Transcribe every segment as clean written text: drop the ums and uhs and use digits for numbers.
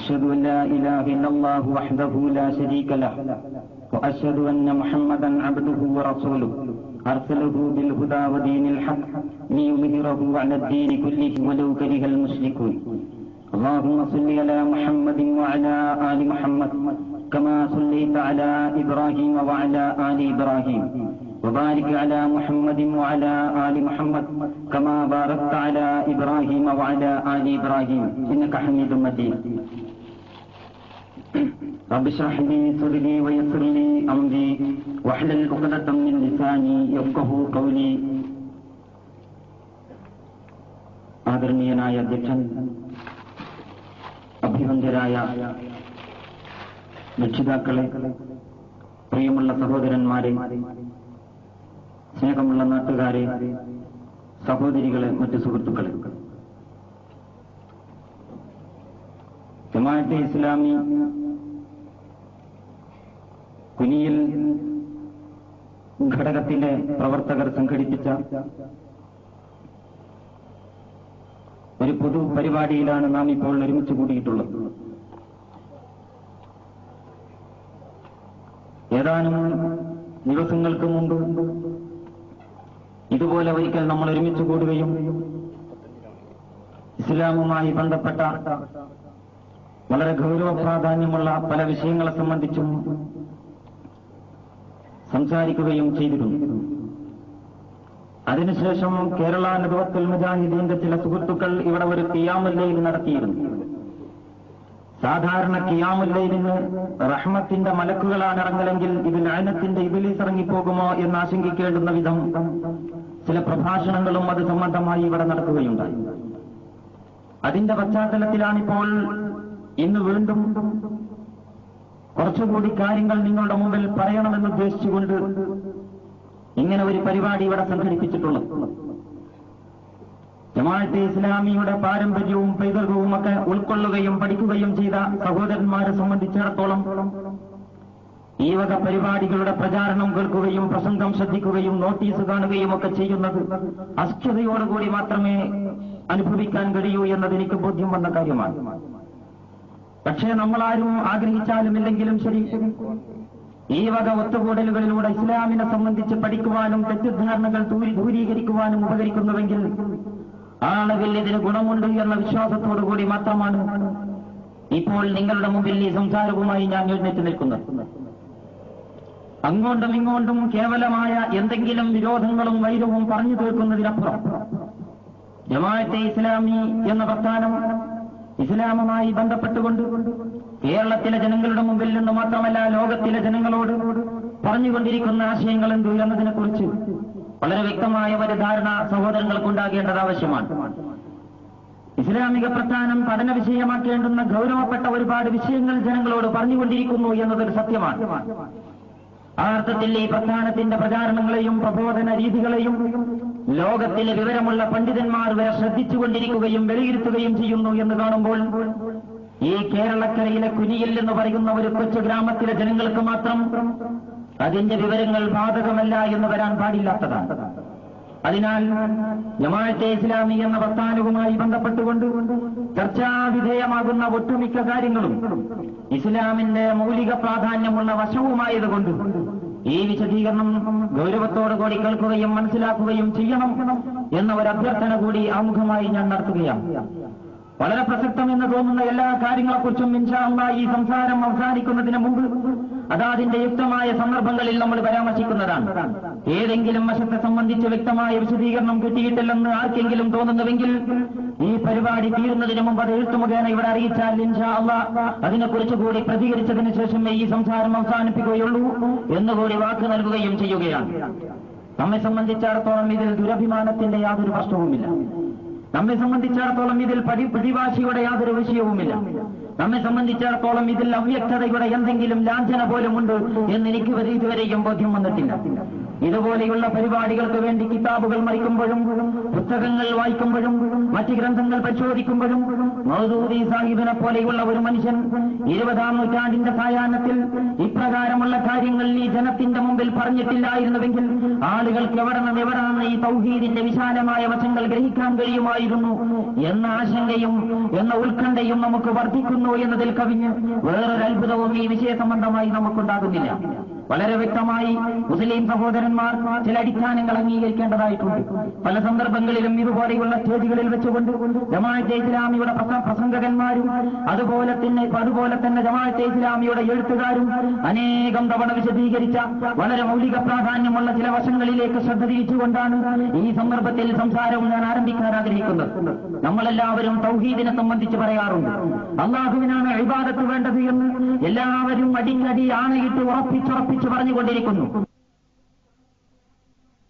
أشهد أن لا إله إلا الله وحده لا شريك له وأشهد أن محمدا عبده ورسوله أرسله بالهدى ودين الحق ليظهره على الدين كله ولو كره المشركون. اللهم صل على محمد وعلى آل محمد كما صليت على إبراهيم وعلى آل إبراهيم وبارك على محمد وعلى آل محمد كما باركت على إبراهيم وعلى آل إبراهيم إنك حميد مجيد. رب اشرح لي صدري ويسر لي أمري واحلل عقدة من لساني يفقهوا قولي. ആദരണീയനായ അധ്യക്ഷൻ, അഭിവന്ദ്യരായ രക്ഷിതാക്കളെ, പ്രിയമുള്ള സഹോദരന്മാരെ, സ്നേഹമുള്ള നാട്ടുകാരെ, സഹോദരികളെ, മറ്റു സുഹൃത്തുക്കളെ, ജമാഅത്തെ ഇസ്ലാമി കുനിയിൽ ഘടകത്തിലെ പ്രവർത്തകർ സംഘടിപ്പിച്ച ഒരു പൊതു പരിപാടിയിലാണ് നാം ഇപ്പോൾ ഒരുമിച്ച് കൂടിയിട്ടുള്ളത്. ഏതാനും ദിവസങ്ങൾക്ക് മുമ്പ് ഇതുപോലെ ഒരിക്കൽ നമ്മൾ ഒരുമിച്ച് കൂടുകയും ഇസ്ലാമുമായി ബന്ധപ്പെട്ട വളരെ ഗൗരവ പ്രാധാന്യമുള്ള പല വിഷയങ്ങളെ സംബന്ധിച്ചും സംസാരിക്കുകയും ചെയ്തിരുന്നു. അതിനുശേഷം കേരള നദവത്തുൽ മുജാഹിദീന്റെ ചില സുഹൃത്തുക്കൾ ഇവിടെ ഒരു ഖിയാമുൽ ലൈൽ നടത്തിയിരുന്നു. സാധാരണ ഖിയാമുൽ ലൈലിന് റഹ്മത്തിന്റെ മലക്കുകളാണ് ഇറങ്ങലെങ്കിൽ ഇത് ലഅനത്തിന്റെ ഇബ്ലീസ് ഇറങ്ങിപ്പോകുമോ എന്ന് ആശങ്കിക്കേണ്ടുന്ന വിധം ചില പ്രഭാഷണങ്ങളും അത് സംബന്ധമായി ഇവിടെ നടക്കുകയുണ്ടായി. അതിന്റെ പശ്ചാത്തലത്തിലാണിപ്പോൾ ഇന്ന് വീണ്ടും കുറച്ചുകൂടി കാര്യങ്ങൾ നിങ്ങളുടെ മുമ്പിൽ പറയണമെന്ന് ഉദ്ദേശിച്ചുകൊണ്ട് ഇങ്ങനെ ഒരു പരിപാടി ഇവിടെ സംഘടിപ്പിച്ചിട്ടുള്ളത്. ജമാഅത്തെ ഇസ്ലാമിയുടെ പാരമ്പര്യവും പൈതൃകവും ഒക്കെ ഉൾക്കൊള്ളുകയും പഠിക്കുകയും ചെയ്ത സഹോദരന്മാരെ സംബന്ധിച്ചിടത്തോളം ഈ വക പരിപാടികളുടെ പ്രചാരണം കേൾക്കുകയും പ്രസംഗം ശ്രദ്ധിക്കുകയും നോട്ടീസ് കാണുകയും ഒക്കെ ചെയ്യുന്നത് അസ്ഥിതയോടുകൂടി മാത്രമേ അനുഭവിക്കാൻ കഴിയൂ എന്നത് എനിക്ക് ബോധ്യം വന്ന കാര്യമാണ്. പക്ഷേ നമ്മളാരും ആഗ്രഹിച്ചാലും ഇല്ലെങ്കിലും ശരി, ഈ വക ഒത്തുകൂടലുകളിലൂടെ ഇസ്ലാമിനെ സംബന്ധിച്ച് പഠിക്കുവാനും തെറ്റിദ്ധാരണകൾ ദൂരീകരിക്കുവാനും ഉപകരിക്കുന്നുവെങ്കിൽ ആ അളവിൽ ഇതിന് ഗുണമുണ്ട് എന്ന വിശ്വാസത്തോടുകൂടി മാത്രമാണ് ഇപ്പോൾ നിങ്ങളുടെ മുമ്പിൽ ഈ സംസാരവുമായി ഞാൻ എഴുന്നേറ്റ് നിൽക്കുന്നത്. അങ്ങോട്ടും ഇങ്ങോട്ടും കേവലമായ എന്തെങ്കിലും വിരോധങ്ങളും വൈരവും പറഞ്ഞു തീർക്കുന്നതിനപ്പുറം ജമാഅത്തെ ഇസ്ലാമി എന്ന പ്രസ്ഥാനം ഇസ്ലാമുമായി ബന്ധപ്പെട്ടുകൊണ്ട് കേരളത്തിലെ ജനങ്ങളുടെ മുമ്പിൽ നിന്ന് മാത്രമല്ല ലോകത്തിലെ ജനങ്ങളോട് പറഞ്ഞുകൊണ്ടിരിക്കുന്ന ആശയങ്ങൾ എന്തു എന്നതിനെക്കുറിച്ച് വളരെ വ്യക്തമായ ഒരു ധാരണ സഹോദരങ്ങൾക്കുണ്ടാകേണ്ടത് ആവശ്യമാണ്. ഇസ്ലാമിക പ്രസ്ഥാനം പഠന വിഷയമാക്കേണ്ടുന്ന ഗൗരവപ്പെട്ട ഒരുപാട് വിഷയങ്ങൾ ജനങ്ങളോട് പറഞ്ഞുകൊണ്ടിരിക്കുന്നു എന്നതൊരു സത്യമാണ്. ആ അർത്ഥത്തിൽ ഈ പ്രസ്ഥാനത്തിന്റെ പ്രചാരണങ്ങളെയും പ്രബോധന രീതികളെയും ലോകത്തിലെ വിവരമുള്ള പണ്ഡിതന്മാർ വരെ ശ്രദ്ധിച്ചുകൊണ്ടിരിക്കുകയും വിലയിരുത്തുകയും ചെയ്യുന്നു എന്ന് കാണുമ്പോൾ ഈ കേരളക്കരയിലെ കുനിയിൽ എന്ന് പറയുന്ന ഒരു കൊച്ചു ഗ്രാമത്തിലെ ജനങ്ങൾക്ക് മാത്രം അതിന്റെ വിവരങ്ങൾ ബാധകമല്ല എന്ന് വരാൻ പാടില്ലാത്തതാണ്. അതിനാൽ ജമാഅത്തെ ഇസ്ലാമി എന്ന പ്രസ്ഥാനവുമായി ബന്ധപ്പെട്ടുകൊണ്ട് ചർച്ചാവിധേയമാകുന്ന ഒട്ടുമിക്ക കാര്യങ്ങളും ഇസ്ലാമിന്റെ മൗലിക പ്രാധാന്യമുള്ള വശവുമായതുകൊണ്ട് ഈ വിശദീകരണം ഗൗരവത്തോടുകൂടി കേൾക്കുകയും മനസ്സിലാക്കുകയും ചെയ്യണം എന്ന ഒരു അഭ്യർത്ഥന കൂടി ആമുഖമായി ഞാൻ നടത്തുകയാണ്. വളരെ പ്രസക്തമെന്ന് തോന്നുന്ന എല്ലാ കാര്യങ്ങളെക്കുറിച്ചും ഇൻഷാ അല്ലാഹ് ഈ സംസാരം അവസാനിക്കുന്നതിന് മുമ്പ് അതാതിന്റെ യുക്തമായ സന്ദർഭങ്ങളിൽ നമ്മൾ പരാമർശിക്കുന്നതാണ്. ഏതെങ്കിലും വശത്തെ സംബന്ധിച്ച് വ്യക്തമായ വിശദീകരണം കിട്ടിയിട്ടില്ലെന്ന് ആർക്കെങ്കിലും തോന്നുന്നുവെങ്കിൽ ഈ പരിപാടി തീരുന്നതിന് മുമ്പ് അത് എഴുത്തുമുഖേന ഇവിടെ അറിയിച്ചാൽ ഇൻഷാ അല്ലാഹ് അതിനെക്കുറിച്ച് കൂടി പ്രതികരിച്ചതിന് ശേഷമേ ഈ സംസാരം അവസാനിപ്പിക്കുകയുള്ളൂ എന്നുകൂടി വാക്ക് നൽകുകയും ചെയ്യുകയാണ്. നമ്മെ സംബന്ധിച്ചിടത്തോളം ഇതിൽ ദുരഭിമാനത്തിന്റെ യാതൊരു പ്രശ്നവുമില്ല. നമ്മെ സംബന്ധിച്ചിടത്തോളം ഇതിൽ പിടിവാശിയുടെ യാതൊരു വിഷയവുമില്ല. നമ്മെ സംബന്ധിച്ചിടത്തോളം ഇതിൽ അവ്യക്തതയുടെ എന്തെങ്കിലും ലാഞ്ചന പോലുമുണ്ട് എന്ന് എനിക്ക് ഇതുവരെയും ബോധ്യം വന്നിട്ടില്ല. ഇതുപോലെയുള്ള പരിപാടികൾക്ക് വേണ്ടി കിതാബുകൾ മറിക്കുമ്പോഴും പുസ്തകങ്ങൾ വായിക്കുമ്പോഴും മറ്റ് ഗ്രന്ഥങ്ങൾ പരിശോധിക്കുമ്പോഴും മൗദൂദി സാഹിബിനെ പോലെയുള്ള ഒരു മനുഷ്യൻ 20-ാം നൂറ്റാണ്ടിന്റെ സായാഹ്നത്തിൽ ഇപ്രകാരമുള്ള കാര്യങ്ങൾ ഈ ജനത്തിന്റെ മുമ്പിൽ പറഞ്ഞിട്ടില്ലായിരുന്നുവെങ്കിൽ ആളുകൾക്ക് എവിടെ നിന്ന് ഈ തൗഹീദിന്റെ വിശാലമായ വശങ്ങൾ ഗ്രഹിക്കാൻ കഴിയുമായിരുന്നു എന്ന ആശങ്കയും എന്ന ഉത്കണ്ഠയും നമുക്ക് വർദ്ധിക്കുന്നു എന്നതിൽ കവിഞ്ഞ് വേറൊരു അത്ഭുതവും ഈ വിഷയ സംബന്ധമായി നമുക്കുണ്ടാകുന്നില്ല. വളരെ വ്യക്തമായി മുസ്ലിം സഹോദരന്മാർ ചില അടിസ്ഥാനങ്ങൾ അംഗീകരിക്കേണ്ടതായിട്ടുണ്ട്. പല സന്ദർഭങ്ങളിലും ഇതുപോലെയുള്ള സ്റ്റേജുകളിൽ വെച്ചുകൊണ്ട് ജമാഅത്തെ ഇസ്ലാമിയുടെ പ്രസംഗകന്മാരും അതുപോലെ തന്നെ ജമാഅത്തെ ഇസ്ലാമിയുടെ എഴുത്തുകാരും അനേകം തവണ വിശദീകരിച്ച വളരെ മൗലിക പ്രാധാന്യമുള്ള ചില വശങ്ങളിലേക്ക് ശ്രദ്ധ തിരിച്ചുകൊണ്ടാണ് ഈ സന്ദർഭത്തിൽ സംസാരവും ഞാൻ ആരംഭിക്കാൻ ആഗ്രഹിക്കുന്നത്. നമ്മളെല്ലാവരും തൗഹീദിനെ സംബന്ധിച്ച് പറയാറുണ്ട്. അള്ളാഹുവിനാണ് ഇബാദത്ത് വേണ്ടത് എന്ന് എല്ലാവരും അടിക്കടി ആണയിട്ട് ഉറപ്പിച്ചുറപ്പിച്ച് പറഞ്ഞുകൊണ്ടിരിക്കുന്നു.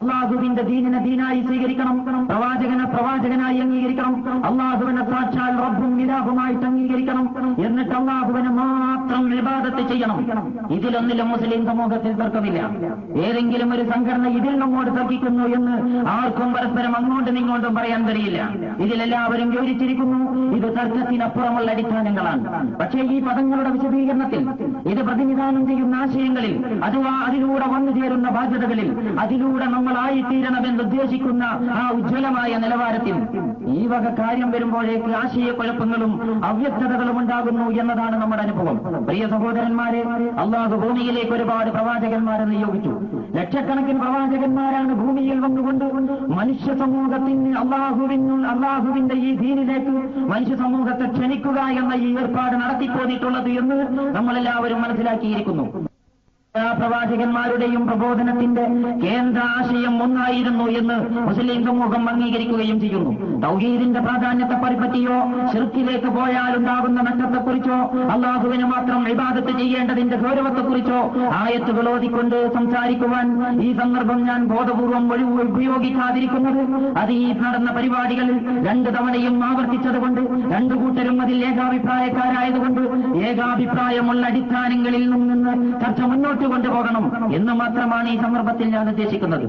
അള്ളാഹുവിന്റെ ദീനിനെ ദീനായി സ്വീകരിക്കണം, പ്രവാചകനായി അംഗീകരിക്കണം, അള്ളാഹുവിനെ സാക്ഷാൽ റബ്ബും ഇലാഹുമായിട്ട് അംഗീകരിക്കണം, എന്നിട്ട് അള്ളാഹുവിനെ മാത്രം ഇബാദത്ത് ചെയ്യണം. ഇതിലൊന്നിലും മുസ്ലിം സമൂഹത്തിൽ തർക്കമില്ല. ഏതെങ്കിലും ഒരു സംഘടന ഇതിൽ നമ്മോട് തർക്കിക്കുന്നു എന്ന് ആർക്കും പരസ്പരം അങ്ങോട്ടും ഇങ്ങോട്ടും പറയാൻ കഴിയില്ല. ഇതിലെല്ലാവരും യോജിച്ചിരിക്കുന്നു. ഇത് തർക്കത്തിനപ്പുറമുള്ള അടിസ്ഥാനങ്ങളാണ്. പക്ഷേ ഈ പദങ്ങളുടെ വിശദീകരണത്തിൽ, ഇത് പ്രതിനിധാനം ചെയ്യുന്ന ആശയങ്ങളിൽ, അഥവാ അതിലൂടെ വന്നു ചേരുന്ന ബാധ്യതകളിൽ, അതിലൂടെ നമ്മൾ ആയിത്തീരണമെന്ന് ഉദ്ദേശിക്കുന്ന ആ ഉജ്ജ്വലമായ നിലവാരത്തിൽ ഈ വക കാര്യം വരുമ്പോഴേക്ക് ആശയക്കുഴപ്പങ്ങളും അവ്യക്തതകളും ഉണ്ടാകുന്നു എന്നതാണ് നമ്മുടെ അനുഭവം. പ്രിയ സഹോദരന്മാരെ, അള്ളാഹു ഭൂമിയിലേക്ക് ഒരുപാട് പ്രവാചകന്മാരെ നിയോഗിച്ചു. ലക്ഷക്കണക്കിന് പ്രവാചകന്മാരാണ് ഭൂമിയിൽ വന്നുകൊണ്ട് മനുഷ്യ സമൂഹത്തിന് അള്ളാഹുവിന്റെ ഈ ദീനിലേക്ക് മനുഷ്യ സമൂഹത്തെ ക്ഷണിക്കുക എന്ന ഈ ഏർപ്പാട് നടത്തിപ്പോന്നിട്ടുള്ളത് എന്ന് നമ്മളെല്ലാവരും മനസ്സിലാക്കിയിരിക്കുന്നു. പ്രവാചകന്മാരുടെയും പ്രബോധനത്തിന്റെ കേന്ദ്ര ആശയം ഒന്നായിരുന്നു എന്ന് മുസ്ലിം സമൂഹം അംഗീകരിക്കുകയും ചെയ്യുന്നു. തൗഹീദിന്റെ പ്രാധാന്യത്തെ പറ്റിയോ ശിർക്കിലേക്ക് പോയാലുണ്ടാകുന്ന നഷ്ടത്തെക്കുറിച്ചോ അള്ളാഹുവിന് മാത്രം ഇബാദത്ത് ചെയ്യേണ്ടതിന്റെ ഗൗരവത്തെക്കുറിച്ചോ ആയത്തുകൾ ഓതിക്കൊണ്ട് സംസാരിക്കുവാൻ ഈ സന്ദർഭം ഞാൻ ബോധപൂർവം ഉപയോഗിക്കാതിരിക്കുന്നത് അത് ഈ നടന്ന പരിപാടികളിൽ 2 തവണയും ആവർത്തിച്ചതുകൊണ്ട് 2 കൂട്ടരും അതിൽ ഏകാഭിപ്രായക്കാരായതുകൊണ്ട് ഏകാഭിപ്രായമുള്ള അടിസ്ഥാനങ്ങളിൽ നിന്ന് ചർച്ച മുന്നോട്ട് കൊണ്ടുപോകണം എന്ന് മാത്രമാണ് ഈ സന്ദർഭത്തിൽ ഞാൻ ഉദ്ദേശിക്കുന്നത്.